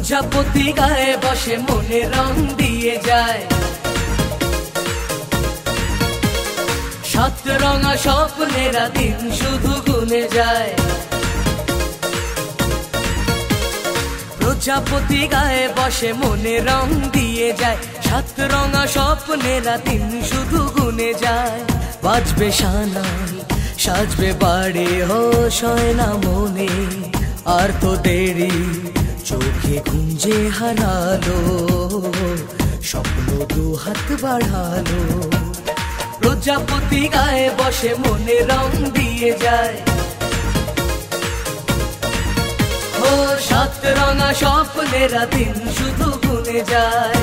প্রজাপতি গায়ে বসে মনে রং দিয়ে যায়, সাত রঙা স্বপ্নেরা দিন শুধু গুনে যায়। প্রজাপতি গায়ে বসে মনে রং দিয়ে যায়, সাত রঙা স্বপ্নেরা দিন শুধু গুনে যায়। বাজবে সানাই সাজবে বাড়ি, হোশ হয় না মনে আর তো দেরি, চোখে গুঞ্জে হারালো স্বপ্ন দু হাত বাড়ালো। প্রজাপতি গায়ে বসে মনে রং দিয়ে যায়, ও সাত রঙা স্বপ্নেরা দিন শুধু গুনে যায়।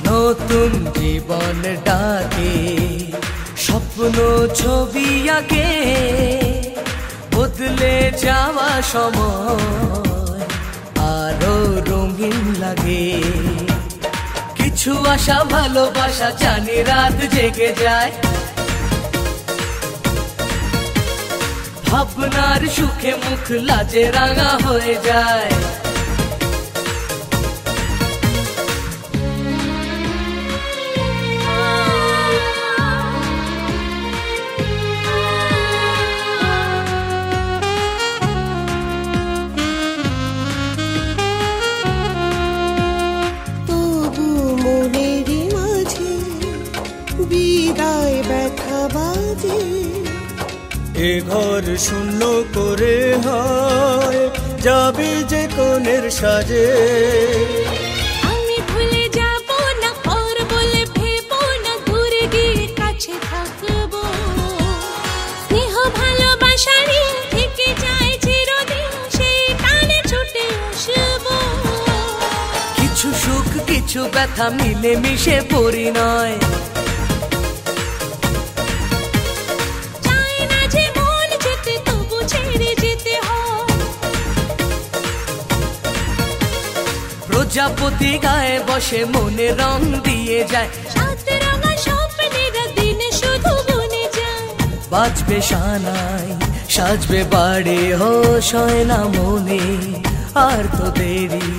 নতুন জীবন ডাকে স্বপ্ন ছবি আঁকে, বদলে যাওয়া সময় আরো রঙিন লাগে। কিছু আশা ভালোবাসা জানি রাত জেগে যায়, ভাবনার সুখে মুখ লাজে রাঙা হয়ে যায়। বিদায় ব্যথা বাজে, এ ঘর শূন্য করে হয় যাবে যে কোণের সাজে। আমি ভুলে যাব না আর বলে ভেবো না, দূরে গিয়ে কাছে থাকবো। স্নেহ ভালোবাসারই থেকে যায় চিরদিন, সেই টানে ছুটে আসবো। কিছু সুখ কিছু ব্যথা মিলে মিশে পরিণয়, প্রজাপতি গায়ে বসে মনে রং দিয়ে যায়, সাত রঙা স্বপ্নেরা দিন শুধু গুনে যায়। বাজবে সানাই সাজবে বাড়ি, হোশ হয় না মনে আর তো দেরি,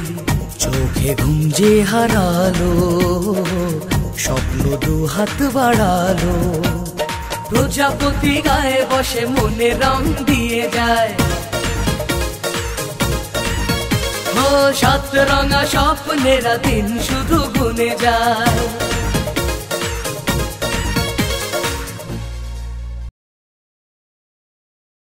চোখে ঘুম যে হারালো স্বপ্ন দু হাত বাড়ালো। প্রজাপতি গায়ে বসে মনে রং দিয়ে যায়, ও সাত রঙা স্বপ্নেরা দিন শুধু গুনে যায়।